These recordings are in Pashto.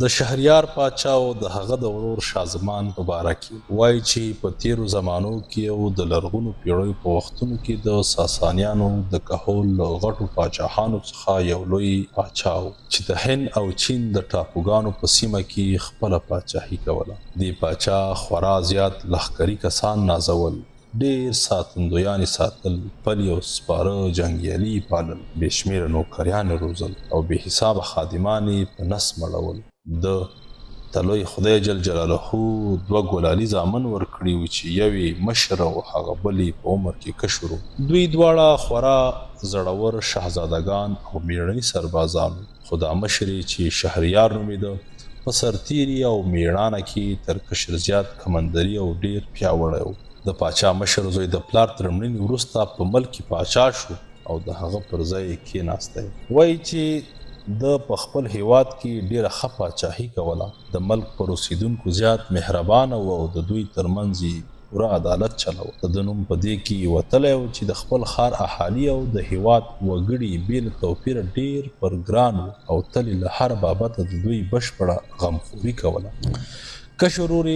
د شهریار پاچا او د هغه د ورور شاه زمان په باره کې وایي چې په تیرو زمانو کې او د لرغونو پیړیو په وختونو کې د ساسانیانو د کهول له غټو پاچاهانو څخه یو لوی پاچا و چې د هند او چین د ټاپوګانو په سیمه کې خپله پاچاهي کوله. دې پاچا خورا زیات لښکري کسان نازول، ډېر ساتندویانې ساتل، پلي او سپاره جنګیالي پالل، بې شمېره نوکریانې روزل او بې حسابه خادمان په نس مړول. د تلوی خدای جل جلاله 2 ګلالي زامن ورکړي وو چې یوې مشر او هغه بلې په عمر کې کشر وو. دوی دواړه خورا زړور شهزادګان او میړني سربازان، خو دا مشر چې شهریار نومېده په سرتیري او میړانه کې تر کشر زیات کمندري او ډیر پیاوړی و. د پاچا مشر زوی د پلار تر مړینې وروسته په ملک کې پاچا شو او د هغه پر ځای یې کېناستی. وایي چې د په خپل هیواد کې ډیره ښه پاچاهي کوله، د ملک پر اوسیدونکو زیات مهربانه و او د دوی ترمنځ یې پوره عدالت چلوه. د نوم په دې کې وتلی و چې د خپل ښار اهالي او د هیواد وګړي بې له توپیره ډیر پر ګران و او تل یې له هر بابته د دوی بشپړه غمخوري کوله. کشر ورور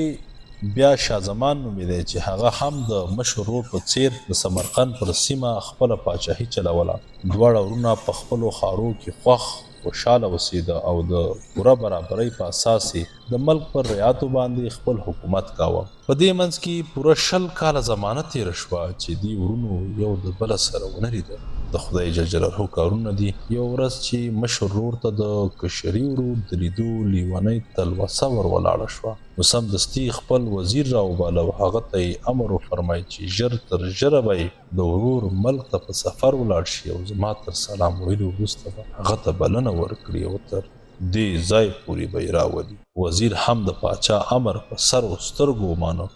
بیا شاه زمان نومېدی چې هغه هم د مشر ورور په څیر د سمرقند پر سیمه خپله پاچاهي چلوله. دواړه ورونه په خپلو ښارو کې خوښ خوشحاله اوسېده او د پوره برابرۍ په اساس یې د ملک پر رعیاتو باندې خپل حکومت کاوه. په دې منځ کې پوره 20 کاله زمانه تېره شوه چې دې ورونو یو د بله سره ونه لیده. د خدای جل جلاله کارونه دي. یو ورځ چې مشر ورور ته د کشري ورور د لیدو لیونۍ تلوسه ور ولاړه شوه، نو سمدستي خپل وزیر راوباله او هغه ته یې امر وفرمایي چې ژر تر ژره به یې د ورور ملک ته په سفر ولاړ شي او زما تر سلام ویلو وروسته به هغه ته بلنه ورکړي او تر دې ځای پورې به یې راولي. وزیر هم د پاچا امر په سر او سترګو ومانه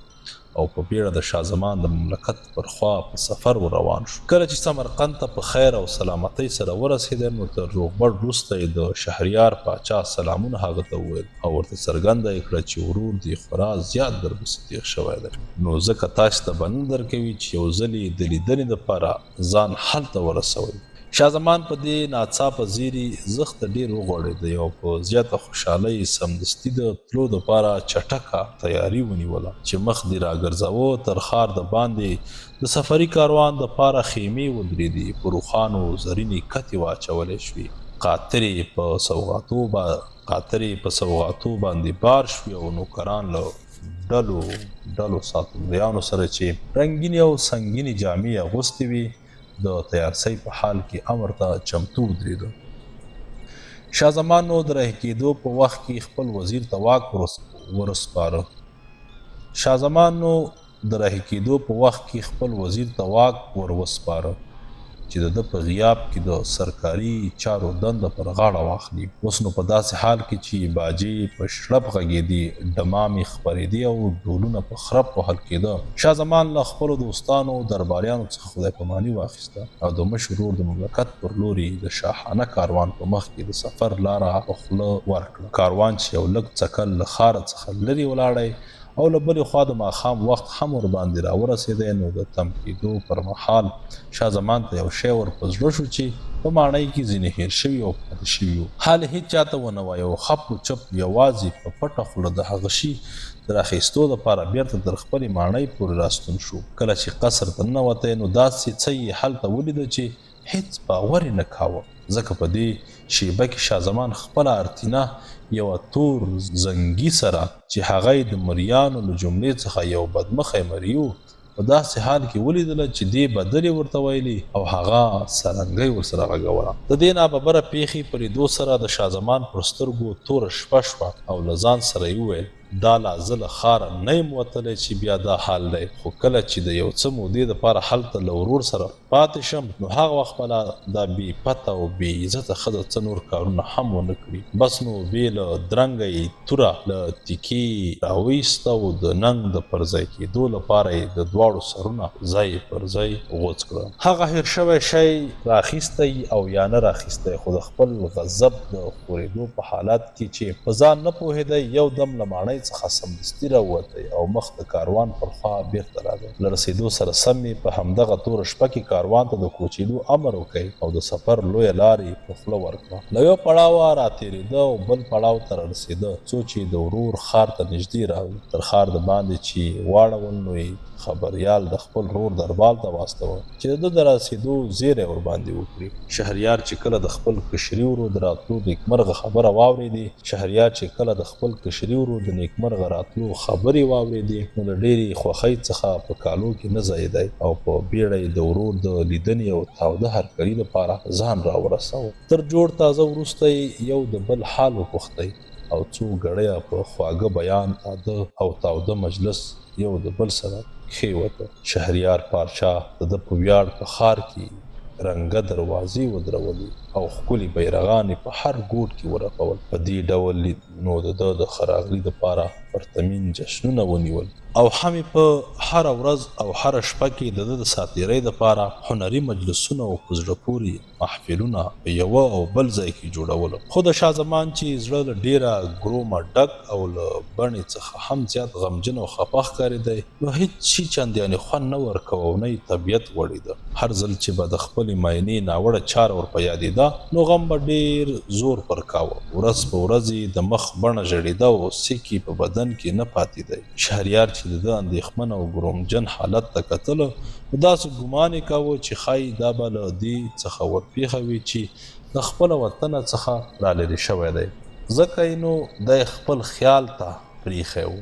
او په بیړه د شاه زمان د مملکت پر خوا په سفر روان شو. کله چې سمرقند ته په خیر او سلامتۍ سره ورسېده، نو تر روغبړ وروسته یې د شهریار پاچا سلامونه هغه ته وویل او ورته څرګنده یې کړه چې ورور دې خورا زیات درپسې تېر شوی دی، نو ځکه تاسې ته بلنه درکوي چې یو ځل یې د لیدنې دپاره ځان هلته ورسوئ. شاه زمان په دې ناڅاپه زیري زښته ډیر وغوړېدی او په زیاته خوشحالۍ سمدستي د تلو دپاره چټکه تیاري ونیوله چې مخ دې راګرځاوه. تر ښار د باندې د سفري کاروان دپاره خیمې ودرېدې، په روښانو زرینې کتې واچولی شوې، قاطرې په سوغاتو باندې بار شوې او نوکران له ډلو ساتندویانو سره چې رنګینې او سنګینې جامې اغوستې وې د تیارسۍ په حال کې امر ته چمتو ودرېده. شاه زمان نو د رهي کېدو په وخت کې خپل وزیر ته واک وروسپاره چې د ده په غیاب کې د سرکاري چارو دنده پر غاړه واخلي. اوس نو په داسې حال کې چې باجې په شړپ غږېدې، ډمامې خپرېدې او ډولونه په خرپ وهل کېده، شاه زمان له خپلو دوستانو درباریانو څخه خدای پاماني واخیسته او د مشر ورور د مملکت پر لوري د شاهانه کاروان په مخ کې د سفر لاره په خوله ورکړه. کاروان چې یو لږ څکل له ښاره څخه لرې ولاړی او له بلې خوا د ماښام وخت هم ورباندې راورسېدی، نو د تم کېدو پر مهال شاه زمان ته یو شی ور په زړه شو چې په ماڼۍ کې ځینې هېر شوي او پاتې شوي وو. حال هېڅ چاته ونه وایه او خپ و چپ یوازې په پټه خوله د هغه شي د راخیستو دپاره بیرته تر خپلې ماڼۍ پورې راستون شو. کله چې قصر ته ننوتی، نو داسې څه یې هلته ولیده چې هېڅ باور یې نه کاوه، ځکه په دې شیبه کې شاه زمان خپله ارتینه یوه تور زنګي سره چې هغه یې د مریانو له جملې څخه یو بدمخی مري و په داسې حال کې ولیدله چې دې بدلې ورته ویلي او هغه سرنګۍ ورسره غږوله. د دې ناببره پیښې په لیدو سره د شاه زمان پر سترګو توره شپه شوه او له ځان سره یې وویل دا لا زه له ښاره نه یم وتلی چې بیا دا حال دی، خو کله چې د یو څه مودې دپاره هلته له ورور سره پاتې شم، نو هغه وخت به دا بې پته او بې عزته ښځه څه نور کارونه هم ونه کړي. بس نو بې له درنګه یې توره له تیکې راویسته او د ننګ د پر ځای کېدو لپاره یې د دواړو سرونه ځای پر ځای غوڅ کړه. هغه هېر شوی شی راخیستی او یا نه راخیستی، خو د خپل غضب د خورېدو په حالت کې چې په ځان نه پوهېدی، یو دم له ماڼۍ څخه سمدستي راووتی او مخ د کاروان پر خوا بیرته راغی. له رسېدو سره سم یې په همدغه توره شپه کې کاروان ته د کوچېدو امر وکړ او د سفر لویه لار یې په خوله ورکړه. له یو پړاوه راتېرېده او بل پړاو ته رارسېده څو چې د ورور ښار ته نږدې راغی. تر ښار د باندې چې واړول نو یې خبریال د خپل رور دربال ته واستوه چې د ده د راسېدو زیری ورباندې وکړي. شهریار چې کله د خپل کشري ورور د راتلو نیکمرغه خبره واورېدې شهریار چې کله د خپل کشري ورور د نیکمرغه راتلو خبرې واورېدې نو له ډېرې خوښۍ څخه په کالو کې نه ځایېدی او په بیړه یې د ورور د لیدنې او تاوده هرکلي لپاره ځان راورساوه. تر جوړ تازه وروسته یې یو د بل حال وپوښتی او څو ګړیه په خواږه بیان تاده او تاوده مجلس یو د بل سره کښېوته. شهریار پادشاه د ده په ویاړ په ښار کې رنګه دروازې ودرولې او ښکلي بیرغان په هر ګوټ کې ورپول. په دې ډول نو د ده د ښه راغلي دپاره پرتمین جشنونه ونیول او هم په هره ورځ او هره شپه کې د ده د ساتیرۍ دپاره هنري مجلسونه او په زړه پورې محفلونه په یوه او بل ځای کې جوړول. خو د شاه زمان چې زړه له ډېره ګرومه ډک او له بڼې څخه هم زیات غمجن او خفه ښکارېدی نو هېڅ شي چندیانې خوند نه ورکوه او نه یې طبیعت غوړېده. هر ځل چې به د خپلې معاینې ناوړه چاره ورپه یادېده نو غم به ډېر زور پر کاوه. ورځ په ورځ یې د مخ بڼه ژړېده او سیکې په بدن کې نه پاتېدی. شهریار چې د ده اندېښمن او ګرومجن حالت ته کتله نو داسې ګمان یې کاوه چې ښایي دا به له دې څخه ورپېښه وي چې د خپله وطنه څخه رالرې شوی دی. ځکه یې نو دی خپل خیال ته پرېښی و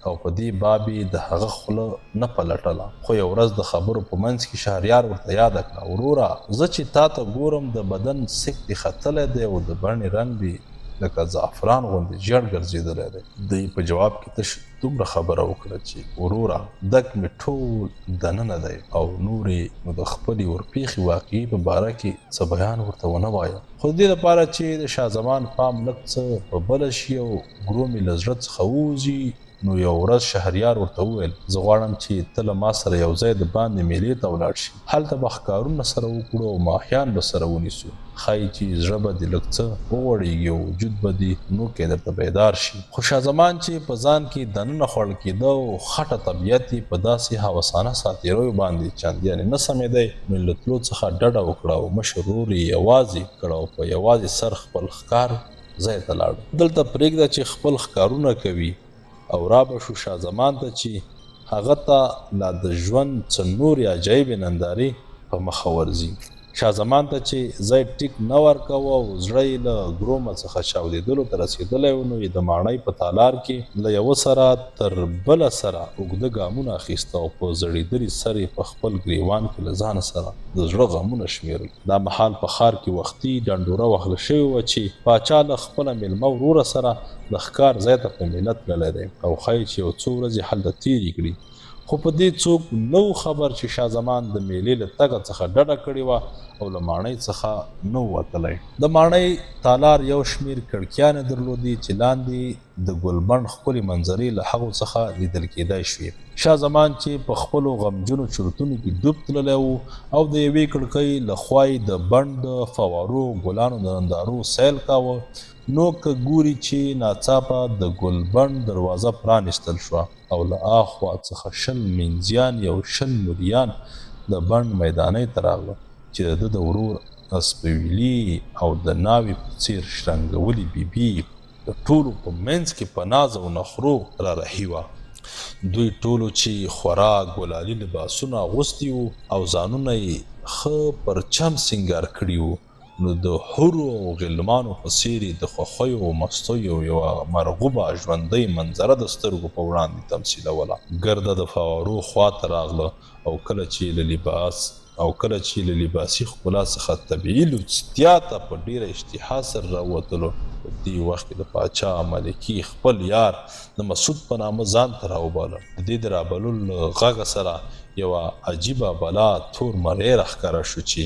او په دې باب یې د هغه خوله نه پلټله. خو یو ورځ د خبرو په منځ کې شهریار ورته یاده کړه وروره زه چې تا ته ګورم د بدن سک دې ختلی دی او د بڼې رنګ دې لکه زعفران غوندې ژیړ ګرځېدلی دی. دوی په جواب کې تش دومره خبره وکړه چې وروره دک مې ټول دننه دی او نور یې نو د خپلې ورپېښې واقعې په باره کې څه بیان ورته ونه وایه. خو د دې لپاره چې د شاه زمان پام لږ څه په بله شي او ګروم یې له زړه څخه ووځي نو یو ورځ شهریار ورته وویل زه غواړم چې ته له ما سره یو ځای د باندې میلې ته ولاړ شي. هلته به ښکارونه سره وکړو او ماهیان به سره ونیسو. ښایي چې زړه به دې لږ څه وغوړېږي او وجود به دې نوکی درته بیدار شي. خو شاه زمان چې په ځان کې دننه خوړل کېده او خټه طبیعت یې په داسې هوسانه ساتېریو باندې چندیانې نه سمېدی نو له تلو څخه ډډه وکړه او مشر ورور یې یوازې کړ او په یوازې سر خپل ښکار ځای ته لاړ. دلته پرېږده چې خپل ښکارونه کوي او را به شو شاه زمان ته چې هغه ته لا د ژوند څه نورې عجایبې نندارې په مخه ورځي. شاه زمان ته چې ځای ټیک نه ورکوه او زړه یې له ګرومه څخه چاودېدلو ته رسېدلی و نو یې د ماڼۍ په تالار کې له یوه سره تر بله سره اوږده ګامونه اخیسته او په زړېدلي سر یې په خپل ګریوان کې له ځانه سره د زړه غمونه شمېرل. دا مهال په ښار کې وختي ډنډوره وهله شوې وه چې پاچا له خپله میلمه وروره سره د ښکار ځای ته په ملت تللی دی او ښایي چې یو څو ورځې هلته تېرې کړي. خو په دې څوک نه و خبر چې شاه زمان د میلې له تګه څخه ډډه کړې وه او له ماڼۍ څخه نه وتلی. د ماڼۍ تالار یو شمېر کړکیانې درلودې چې لاندې د ګلبڼ ښکلې منظرې له هغو څخه لیدل کېدای شوې. شاه زمان چې په خپلو غمجنو چورتونو کې ډوب تللی و او د یوې کړکۍ له خوا یې د بڼ د فوارو ګلانو د نندارو سیل کاوه نو که ګوري چې ناڅاپه د ګلبڼ دروازه پرانیستل شوه او له اخوا څخه 20 مینځیان یو 20 مریان د بڼ میدانۍ ته راغله چې د ده د ورور اسپویلي او د ناوې په څېر شرنګولې بیبي د ټولو په منځ کې په ناز او نخرو را رهي وه. دوی ټولو چې خورا ګلالي لباسونه اغوستي وو او ځانونه یې ښه پرچم سینګار کړي وو نو د حورو او غلمانو په څېر د خوښیو او مستیو یوه مرغوبه ژوندۍ منظره د سترګو په وړاندې تمثیلوله. ګرده د فوارو خواته راغله او کله چې له لباسي ښکلا څخه طبیعي لوڅتیا ته په ډېره اشتها سره راووتلو په دې وخت کې د پاچا ملکي خپل یار د مسعود په نامه ځان ته راوباله. د دې د رابللو له غږه سره یوه عجیبه بلا تور مری راښکاره شو چې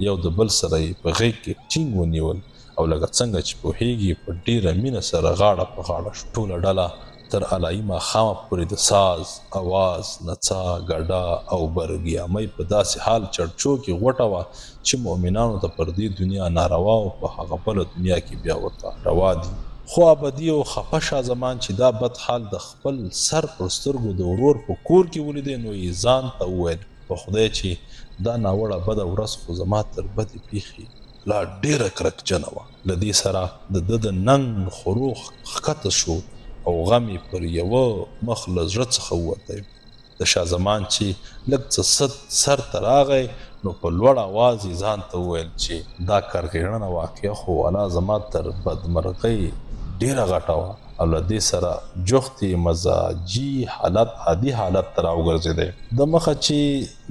یو د بل سره یې په غېږ کې ټینګ ونیول او لکه څنګه چې پوهېږي په ډېره مینه سره غاړه په غاړه شو. ټوله ډله تر علایي ماښامه پورې د ساز، اواز، نڅا، ګډا او برګیامۍ په داسې حال چړچو کې غوټه وه چې مؤمنانو ته پر دې دنیا ناروا او په هغه بله دنیا کې بیا ورته روا دي. خو ابدي او خفه شاه زمان چې دا بد حال د خپل سر پر سترګو د ورور په کور کې ولیدې نو یې ځان ته وویل په خدای چې دا ناوړه بده ورځ خو زما تر بدې پیښې لا ډېره کرکجنه وه. له دې سره د ده د ننګ خروغ ښکته شو او غم یې پر یوه مخ له زړه څخه ووتی. د شاه زمان چې لږ څه سر ته راغی نو په لوړ اواز یې ځان ته وویل چې دا کرغېړنه واقعه خو والا زما تر بدمرغۍ ډېره غټه وه او له دې سره جوختې مزاجي حالت عادي حالت ته راوګرځېدی. د مخه چې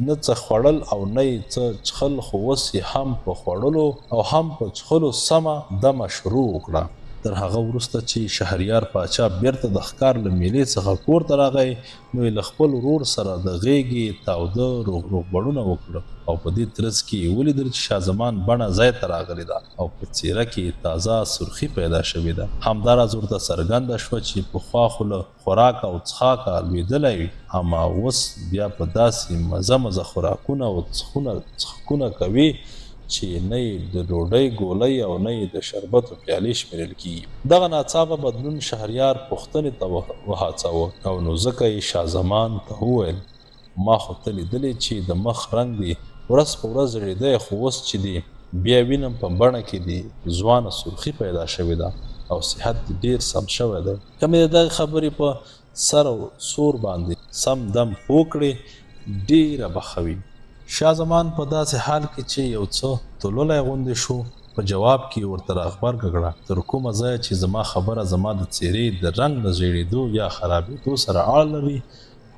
نه څه خوړل او نه یې څه څښل خو اوس یې هم په خوړلو او هم په څښلو سمه دمه شروع وکړه. تر هغه وروسته چې شهریار پاچا بیرته د ښکار له میلې څخه کور ته راغی نو یې له خپل ورور سره د غېږې تاوده روغبړونه وکړل او په دې ترڅ کې یې ولیدل چې شاه زمان بڼه ځای ته راغلې ده او په څېره کې تازه سرخي پیدا شوې ده. همداراز ورته څرګنده شوه چې پخوا خو له خوراک او څښاکه لوېدلی وي اما اوس بیا په داسې مزه مزه خوراکونه او څښکونه کوي چې نه یې د ډوډۍ ګولۍ او نه یې د شربتو پیالې شمېرل کېږي. دغه ناڅاپه بدلون شهریار پوښتنې ته وهڅاوه او نو ځکه یې شاه زمان ته وویل ما خو ته لیدلی چې د مخ رنګ دی ورځ په ورځ زړېدی خو اوس چې دی بیا وینم په بڼه کې دی ځوانه سرخي پیدا شوې ده او صحت دې ډېر سم شوی دی. که مې د دغې خبرې په سر او سور باندې سم دم پوه کړې ډېره به ښه وي. شاه زمان په داسې حال کې چې یو څه تللی غوندې شو په جواب کې ورته راغبرګه کړه تر کومه ځایه چې زما خبره زما د څېرې د رنګ د زیړېدو یا خرابېدو سره اړه لري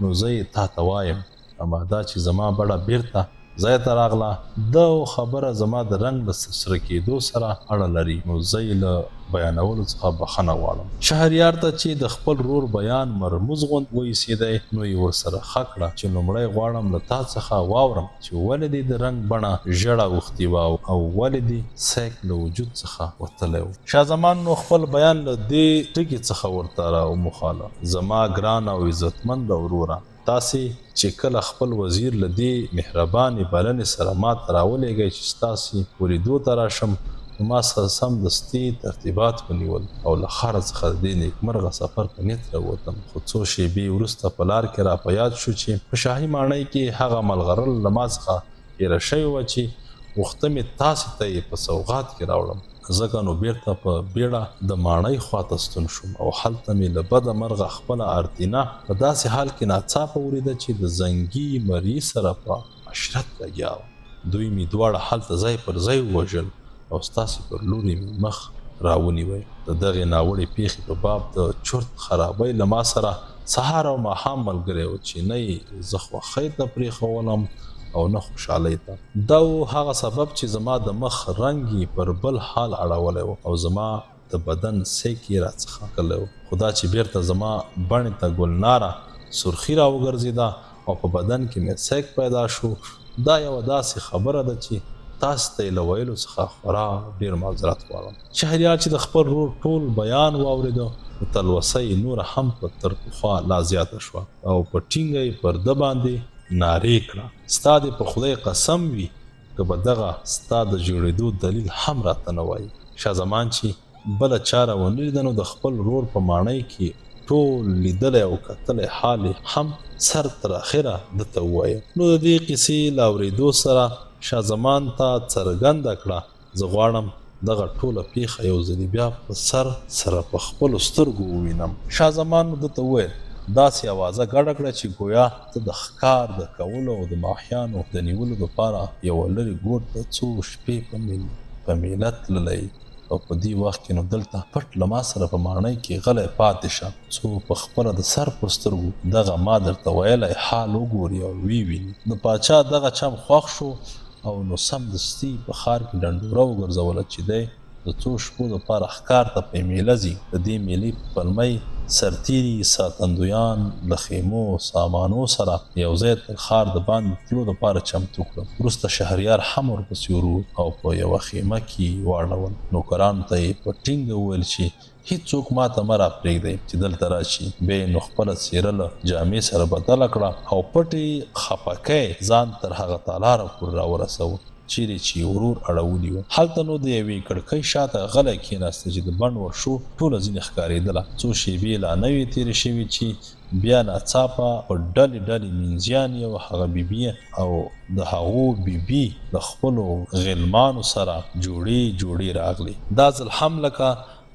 نو زه یې تا ته وایم اما دا چې زما بڼه بیرته ځای ته راغله دا خبره زما د رنګ د سره کېدو سره اړه لري نو زه یې له بیانولو څخه بخښنه غواړم. شهریار ته چې د خپل ورور بیان مرموز غوند وایسېدی نو یې ورسره ښه کړه چې لومړی غواړم له تا څخه واورم چې ولې دې د رنګ بڼه ژړه اوښتې وه او ولې دې سیک له وجود څخه وتلی و. شاه زمان نو خپل بیان له دې ټکي څخه ورته راوموښاله. زما ګران او عزتمند وروره تاسې چې کله خپل وزیر له دې مهربانې بلنې سره ما ته راولېږئ چې ستاسې ولیدو ته راشم نو ما سره سمدستي ترتیبات ونیول او له ښاره څخه د دې نیکمرغه سفر په نیت راووتم. خو څو شېبې وروسته په لار کې را په یاد شو چې په شاهي ماڼۍ کې هغه ملغرل له ما څخه هېره شوې وه چې غوښته مې تاسې ته یې په سوغات کې راوړم. ځکه نو بیرته په بیړه د ماڼۍ خواته ستون شوم او هلته مې له بده مرغه خپله ارتینه په داسې حال کې ناڅاپه ولیده چې د زنګي مري سره په عشرت لګیا وه. دوی مې دواړه هلته ځای پر ځای ووژل او ستاسې پر لوري مې مخ راونیوی. د دغې ناوړې پیښې په باب د چرت خرابۍ له ما سره سهار او ماښام ملګری و چې نه یې زه خوښۍ ته پرېښولم او نه خوشحالۍ ته. دا هغه سبب چې زما د مخ رنګ یې پر بل حال اړولی و او زما د بدن سیک یې راڅخه کلی و. خو دا چې بیرته زما بڼې ته ګلناره سرخي راوګرځېده او په بدن کې مې سیک پیدا شو دا یوه داسې خبره ده چې تاسو ته یې له ویلو څخه خورا ډېر معذرت غواړم. شهریار چې د خپل ورور ټول بیان واورېده نو تلوسه یې نوره هم په تر پخوا لا زیاته شوه او په ټینګه یې پر ده باندې نارې کړه ستا دې په خدای قسم وي که به دغه ستا د ژړېدو دلیل هم راته نه وایي. شاه زمان چې بله چاره ونه لیده نو د خپل ورور په ماڼۍ کې ټول لیدلی او کتلی حال هم سر تر اخره ده ته ووایه. نو د دې قصې له اورېدو سره شاه زمان ته څرګنده کړه زه غواړم دغه ټوله پیښه یو ځلې بیا په سر سره په خپلو سترګو ووینم. شاه زمان ده ته وویل داسې اوازه ګډه کړه چې ګویا ته د ښکار د کولو او د ماهیانو د نیولو دپاره یوه لرې ګوټ ته څو شپې په میله تللی او په دې وخت کې نو دلته پټ له ما سره په ماڼۍ کې غلی پاتې شه څو په خپله د سر په سترګو دغه ما درته ویلی حال وګوري او وویني. د پاچا دغه چم خوښ شو او نو سمدستي په ښار کې ډنډوره وګرځوله چې دی د څو شپو دپاره ښکار ته په میله ځي. د دې میلې په پلمۍ سرتیري ساتندویان له خیمو سامانو سره یو ځای تر ښار د باندې تلو دپاره چمتو کړل. وروسته شهریار هم ورپسې ورو او په یوه خیمه کې واړول. نوکرانو ته یې په ټینګه وویل چې هیڅوک ما ته مه راپرېږدئ چې دلته راشي. بیا یې نو خپله څېره له جامې سره بدله کړه او پټې خپکی ځان تر هغه تالاره پورې راورسوه چیرې چې ورور اړولی و. هلته نو د یوې کړکۍ شاته غلی کېناسته چې د بڼ ورشو ټوله ځینې ښکارېدله. څو شېبې لا نه وې تېرې شوې چې بیا ناڅاپه په ډلې ډلې مینځیانې او هغه بیبي او د هغو بیبي د خپلو غلمانو سره جوړې راغلي. دا ځل هم لکه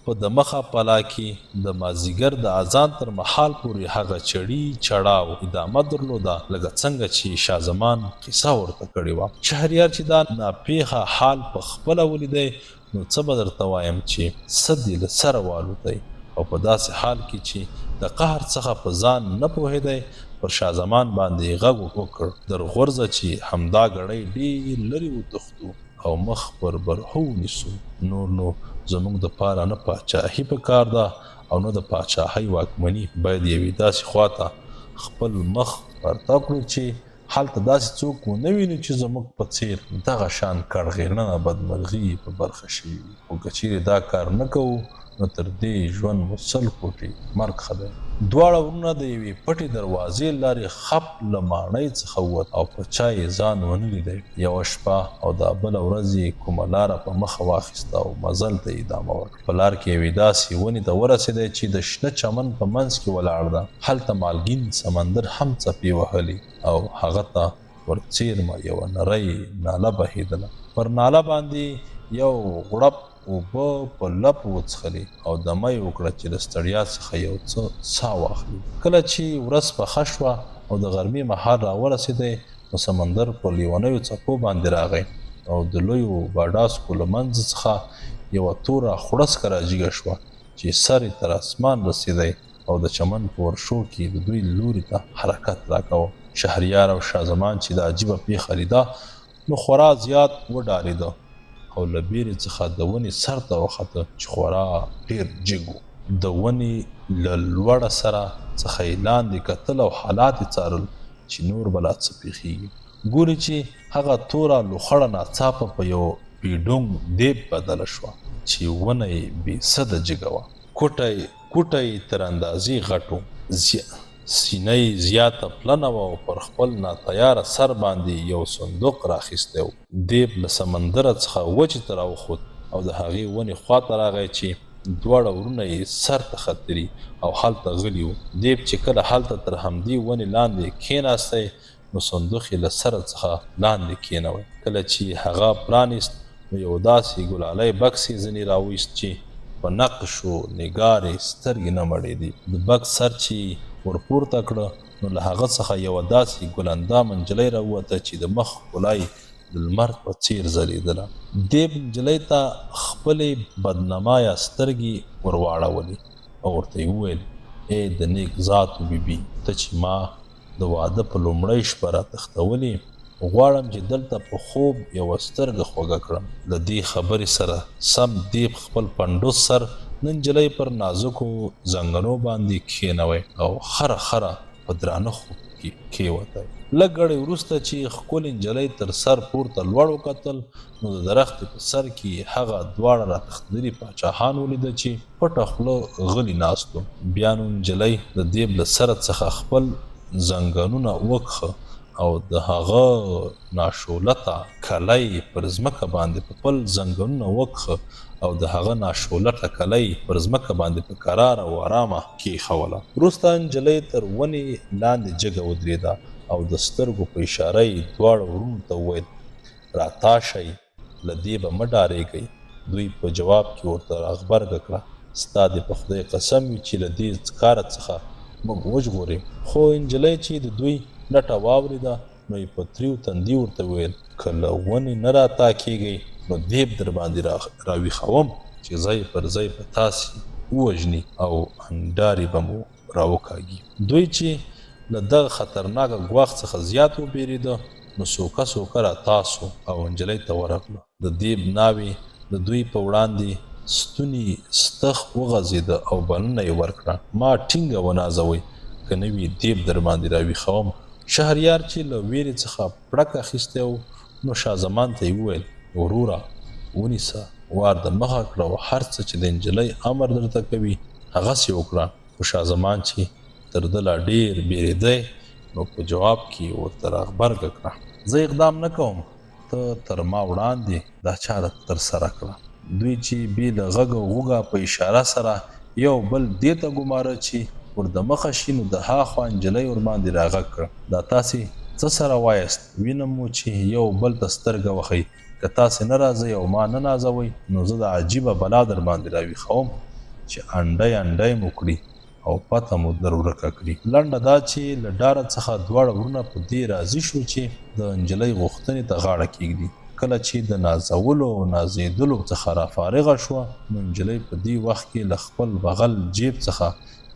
په د مخه پلا کې د مازیګر د اذان تر مهال پورې هغه چړي چړاو ادامه درلوده لکه څنګه چې شاه زمان قصه ورته کړې وه. شهریار چې دا ناپېښه حال په خپله ولیدی نو څه به درته وایم چې څه دې له سره والوتی او په داسې حال کې چې د قهر څخه په ځان نه پوهېدی پر شاه زمان باندې غږ وکړ درغورځه چې همدا ګړی ډېر لرې وتښتو او مخ پر برهو ونیسو. نور نو زموږ د پاره نه پاچاهي په کار ده او نه د پاچاهۍ واکمني. باید یوې داسې خواته خپل مخ ورته کړو چې هلته داسې څوک ونه ویني چې زموږ په څیر دغه شان کړغېړنه بدمرغي په برخه شوي وي. خو که چیرې دا کار نه کوو نو تر دې ژوند مو 100 کوټې مرګ ښه دی. دواړه ورونه د یوې پټې دروازې لارې خپ له ماڼۍ څخه ووت او په چا یې ځان ونه لیدی. یوه شپه او دا بله ورځ یې کومه لاره په مخه واخیسته او مزل ته یې ادامه ورکړه. په لار کې یوې داسې ونې ته ورسېدی چې د شنه چمن په منځ کې ولاړ ده. هلته مالګین سمندر هم څپې وهلې او هغه ته ورڅیرمه یوه نرۍ ناله بهېدله. پر ناله باندې یو غړپ اوبه په لپ وڅښلې او دمه یې وکړه چې د ستړیا څخه یو څه ساه واخلي. کله چې ورځ پخه شوه او د غرمې مهال راورسېدی نو سمندر په لیونیو څپو باندې راغی او د لویو باډاسکو له منځ څخه یوه توره خوړسکه راجیګه شوه چې سر یې تر اسمان رسېدی او د چمن په ورشو کې د دوی لوري ته حرکت راکاوه. شهریار او شاه زمان چې د عجیبه پیښه لیده نو خورا زیات وډارېده او له بیرې څخه د ونې سر ته وخته چې خورا ډېر جګ و. د ونې له لوړه سره څخه یې لاندې کتل او حالات یې څارل چې نور به لا څه پېښېږي. ګوري چې هغه توره لوخړه ناڅاپه په یو پیډونګ دیب بدله شوه چې ونه یې بې سده جګه وه. کوټه یې تر اندازې غټ و، سینه یې زیاته پلنه وه او پر خپل ناتیاره سر باندې یو صندوق راخیستی و. دیب له سمندره څخه وچې ته راوخوت او د هغې ونې خواته راغی چې دواړه ورونه یې سر ته ختري او هلته غلي وو. دیب چې کله هلته تر همدې ونې لاندې کېناستی نو صندوق یې له سره څخه لاندې کېنوی. کله چې هغه پرانیست نو یو داسې ګلالی بکس یې ځینې راویست چې په نقش و نګارې سترګې نه مړېدې. د بکس سر چې ورپورته کړه نو له هغه څخه یوه داسې ګلاندامه نجلۍ راووته چې د مخ ښکلا یې د لمر په څیر ځلېدله. دیب نجلۍ ته خپلې بدنمایه سترګې ورواړولې او ورته یې وویل: ای د نیک ذاتو بیبي، ته چې ما د واده په لومړۍ شپه راتښتولې، غواړم چې دلته په خوب یوه سترګه خوږه کړم. له دې خبرې سره سم دیب خپل پنډوس سر د نجلۍ پر نازکو زنګنو باندې کښېنوی او خره په درانه خوب کې کېوتی. لږ ګړی وروسته چې ښکلې نجلۍ تر سر پورته لوړ وکتل نو د درختې په سر کې هغه دواړه راتښتېدلي پاچاهان ولیده چې پټه خوله غلي ناست وو. بیا نو نجلۍ د دیب له سره څخه خپل زنګنونه وکښه او د هغه ناشولته کلی پر ځمکه باندې په خپل زنګنونه وکښه او د هغه ناشولته کلی پر ځمکه باندې په کراره او آرامه کېښوله. وروسته نجلۍ تر ونې لاندې جګه ودرېده او د سترګو په اشاره یې دواړه ورونو ته وویل: راتاشئ، له دې به مه ډارېږئ. دوی په جواب کې ورته راغبرګه کړه: ستا دې په خدای قسم وي چې له دې کاره څخه موږ وژغورې. خو نجلۍ چې د دوی لټه واورېده نو یې په تریو تندي ورته وویل: که له ونې نه راتا کېږئ نو دیب در باندې راویښوم چې ځای پر ځای په تاسې ووژني او انډارې به مو راوکاږي. دوی چې له دغه خطرناکه ګواښ څخه زیات وبېرېده نو سوکه راتاسو او نجلۍ ته ورغله. د دیب ناوې د دوی په وړاندې ستوني ستخ وغځېده او بلنه یې ورکړه: ما ټینګه ونازوئ، که نه وي دیب در باندې راویښوم. شهریار چې له ویرې څخه پړک اخیستی و نو شاه زمان ته یې وویل: وروره، ونیسه، وار د مخه کړه او هر څه چې د نجلۍ امر درته کوي هغسې وکړه. خو شاه زمان چې تر ده لا ډېر بیرېدی نو په جواب کې ورته راغبرګه کړه: زه اقدام نه کوم، ته تر ما وړاندې دا چاره تر سره کړه. دوی چې بې له غږ او غوږه په اشاره سره یو بل دې ته ګماره چې ور د مخه شي نو د هاخوا نجلۍ ورباندې راغږ کړه. دا تاسې څه سره وایست؟ وینم مو چې یو بل ته سترګه وښئ. که تاسې نه راځئ او ما نه نازوئ نو زه د عجیبه بلا در باندې راویښوم چې انډی انډی مو کړي او پته مو در ورکه کړي. لنډه دا چې له ډاره څخه دواړه ورونه په دې راضي شو چې د نجلۍ غوښتنې ته غاړه کېږدي. کله چې د نازولو او نازېدلو څخه را فارغه شوه نو نجلۍ په دې وخت کې له خپل بغل جیب څخه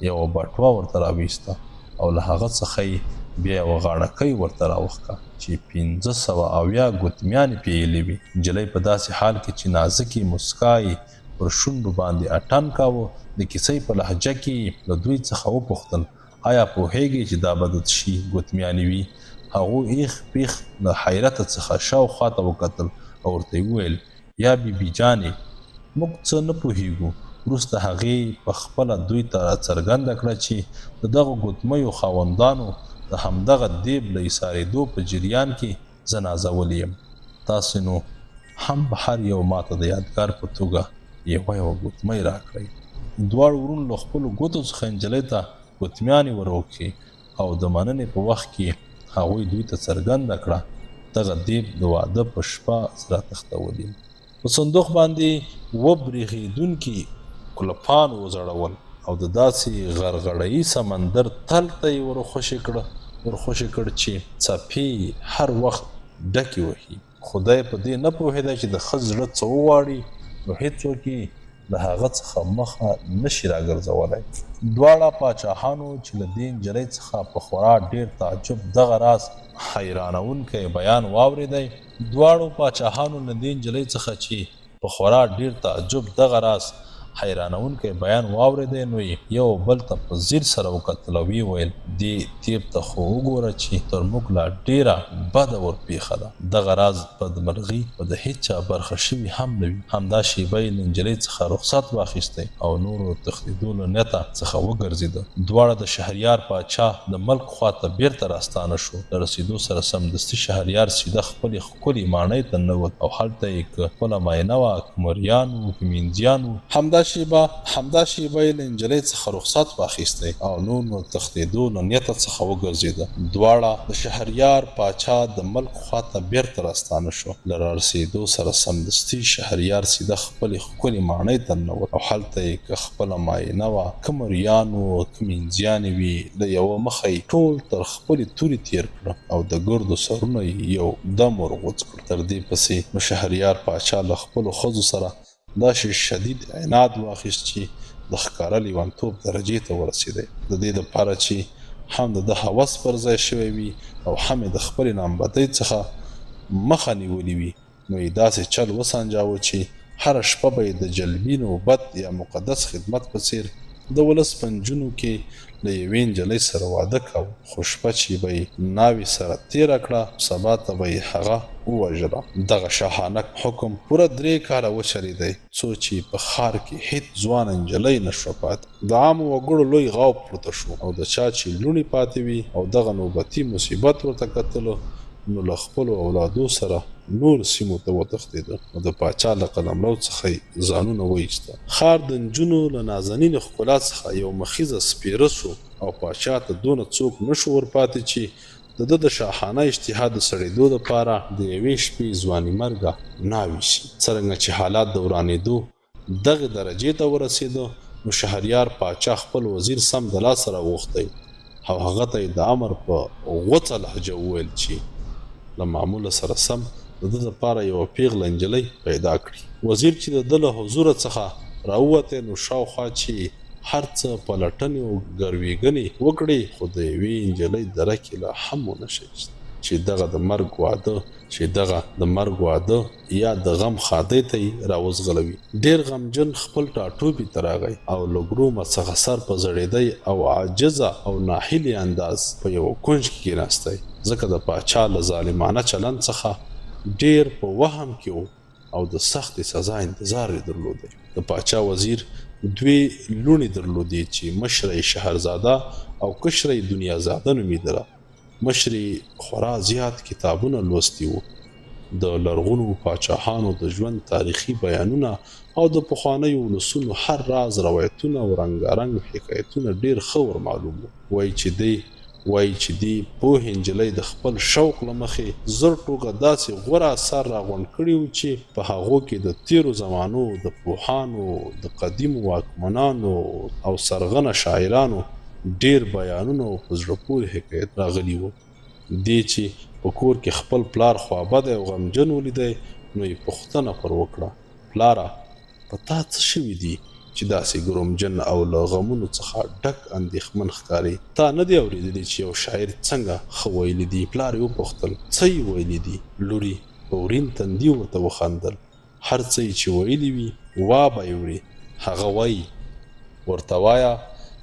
یوه بټوه ورته راویسته او له هغه څخه یې بیا یوه غاړکۍ ورته راوښکه چې 570 ګوتمیانې پې ایلې وې. نجلۍ په داسې حال کې چې نازکې مسکا یې پر شونډو باندې اټن کاوه د کیسۍ په لهجه کې له دوی څخه وپوښتل آیا پوهیږئ چې دا به د څه ګوتمیانې وي؟ هغو ایخ پیخ له حیرته څخه شاوخوا ته وکتل او ورته وویل یا بیبي جانې موږ څه نه پوهیږو. وروسته هغې په خپله دوی ته راڅرګنده کړه چې د دغو ګوتمیو خاوندانو د همدغه دیب له ایسارېدو په جریان کې زه نازولی یم. تاسې نو هم به هر یو ماته د یادګار په توګه یوه ګوتمۍ راکړئ. دواړو ورونو له خپلو ګوتو څخه نجلۍ ته ګوتمیانې وروکښې او د مننې په وخت کې هغوی دوی ته څرګنده کړه دغه دیب د واده په شپه راتښتولي. په صندوق باندې وبرېښېدونکي کلپان وځړول او د داسې غرغړه‌يي سمندر تل ته یې ورخوشې کړ چې څپې هر وخت ډکې وهي. خدای په دې نه پوهېده چې د ښه زړه څه وغواړي نو هېڅوک یې له هغه څخه مخه نشي راګرځولی. دواړه پاچاهانو چې له دې نجلۍ څخه په خورا ډېر تعجب دغه راز حیرانونکی بیان واورېدی نو یو بل ته په ځیر سره وکتل او ویې ویل دې تیب ته خو وګوره چې تر موږ لا ډېره بده ورپېښه ده. دغه راز بدمرغي به د هېچا برخه شوي هم نه وي. همدا شېبه یې له نجلۍ څخه رخصت واخیستی او نورو تښتېدو له نیته څخه وګرځېده. دواړه د شهریار پاچا د ملک خواته بیرته راستانه شو. له رسېدو سره سمدستي شهریار سیده خپلې ښکلې ماڼۍ ته ننوت او هلته یې که خپله معاینه وه که مریان وو که مینځیان وو. همدا شېبه یې له نجلۍ څخه رخصت واخیستی او نور نو تښتېدو له نیته څخه وګرځېده. دواړه د شهریار پاچا د ملک خواته بیرته راستانه شو. له رارسېدو سره سمدستي شهریار سیده خپلې ښکلې ماڼۍ ته ننوت او هلته یې که خپله معاینه وه که مریان وو که مینځیانې وي له یوه مخه یې ټول تر خپلې تورې تېر کړه او د ګردو سرونه یې یو دم ورغوڅ کړه. تر دې پسې نو شهریار پاچا له خپلو ښځو سره داسې شدید عناد واخیست چې د ښکاره لیونتوب درجې ته ورسېدی. د دې دپاره چې هم د ده هوس پر ځای شوی وي او هم یې د خپلې نامبدۍ څخه مخه نیولې وي نو یې داسې چل وسنجاوه چې هره شپه به یې د جلبي نوبت یا مقدس خدمت په څېر د ولس په نجونو کې له یوې نجلۍ سره واده کاوه. خو شپه چې به یې ناوې سره تېره کړه سبا ته به یې هغه ووژله. دغه شاهانه حکم پوره 3 کاله وچلېدی څو چې په ښار کې هېڅ ځوانه نجلۍ نه شوه پاتې. د عامو وګړو لوی غاو پورته شو او د چا چې لوڼې پاتې وي او دغه نوبتي مصیبت ورته کتلو نو له خپلو اولادو سره نور سیمو ته وتښتېده او د پاچا له قلمرو څخه یې ځانونه وایسته. ښار د نجونو له نازنینې ښکلا څخه یو مخیزه سپېره سو او پاچا ته دونه څوک نشو ورپاتې چې د ده د شاهانه اشتها د سړېدو دپاره د یوې شپې ځواني مرګه ناوې شي. څرنګه چې حالات د ورانېدو دغې درجې ته ورسېده نو شهریار پاچا خپل وزیر سم د لاسه راوغوښتی او هغه ته یې د امر په غوڅه لهجه وویل چې له معموله سره سم د ده دپاره یوه پیغله نجلۍ پیدا کړي. وزیر چې د ده له حضوره څخه راووتی نو شاوخوا چې هر څه پلټنې او ګروېږنې وکړې خو د یوې نجلۍ درک یې لا هم ونه شایست چې دغه د مرګ واده یا د غم ښادۍ ته یې راوزغلوي. ډېر غمجن خپل ټاټوبي ته راغی او له ګرومه څخه سر په زړېدی او عاجزه او ناهیلې انداز په یوه کونج کې کېناستی ځکه د پاچا له ظالمانه چلند څخه ډېر په وهم کې و او د سختې سزا انتظار یې درلودی. د پاچا وزیر 2 لوڼې درلودې چې مشره یې شهرزاده او کشره یې دنیازاده نومېدله. مشرې خورا زیات کتابونه لوستي وو د لرغونو پاچاهانو د ژوند تاریخي بیانونه او د پخوانیو ولسونو هر راز روایتونه او رنګارنګ حکایتونه ډیر ښه ور معلوم وو. وایي چې دی پوهې نجلۍ د خپل شوق له مخې زر ټوکه داسې غوره اثار راغونډ کړي وو چې په هغو کې د تیرو زمانو د پوهانو، د قدیمو واکمنانو او سرغنه شاعرانو ډیر بیانونه او په زړه پورې حکایت راغلي وو. دی چې په کور کې خپل پلار خوابدی او غمجن ولیدی نو یې پوښتنه پر وکړه: پلاره، په تا څه شوي دي چې داسې ګرمجن او له غمونو څخه ډک اندېښمن ښکاري؟ تا نه دی اورېدلی چې یو شاعر څنګه ښه ویلي دي؟ پلار یې وپوښتل: څه یې ویلي دي لورې؟ په ورین تندي ورته وخندل: هر څه یې چې ویلي وي وا به یې وړې. هغه وایي: ورته وایه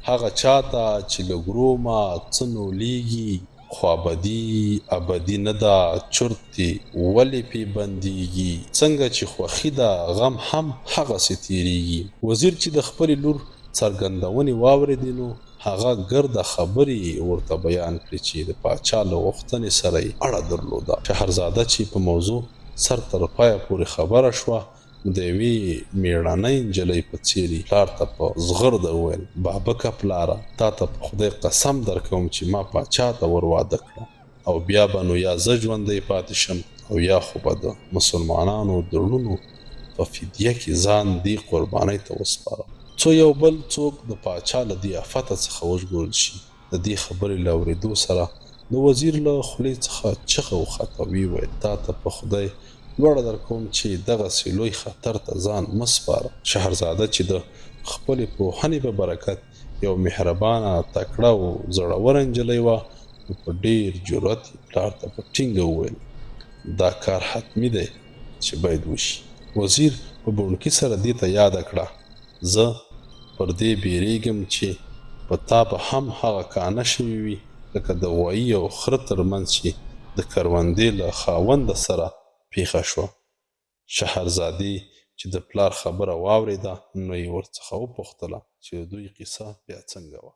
هغه چاته چې له ګرومه څه نولیږي، خوابدي ابدي نه ده چرتې ولې پې بندېږي، څنګه چې خوښي ده غم هم هغسې تېرېږي. وزیر چې د خپلې لور څرګندونې واورېدې نو هغه ګرده خبرې ورته بیان کړې چې د پاچا له غوښتنې سره یې اړه درلوده. شهرزاده چې په موضوع سر تر پایه پورې خبره شوه د یوې میړنۍ نجلۍ په څېر یې پلار ته په زغرده وویل: بابکه پلاره، تا ته په خدای قسم درکوم چې ما پاچا ته ور واده کړه او بیا به نو یا زه ژوندی پاتې شم او یا خو به د مسلمانانو د ړونو په فدیه کې ځان دې قربانۍ ته وسپارم، څو یو بل څوک د پاچا له دې افته څخه وژغورل شي. د دې خبرې له اورېدو سره د وزیر له خولې څخه چغه وخته. ویې ویل: تا ته په خدای لوړه در کوم چې دغسې لوی خطر ته ځان مه سپاره. شهرزاده چې د خپلې پوهنې په برکت یو مهربانه، تکړه او زړوره نجلۍ وه، نو په ډېر جرأت یې پلار ته په ټینګه وویل: دا کار حتمي دی چې باید وشي. وزیر په بڼکي سره دې ته یاده کړه: زه پر دې بیریږم چې په تا به هم هغه کانه شوې وي لکه د غوایي او خره ترمنځ چې د کروندې له خاونده سره پیښه شوه. شهرزادې چې د پلار خبره واورېده نو یې ورڅخه وپوښتله چې د دوی قصه بیا څنګه وه.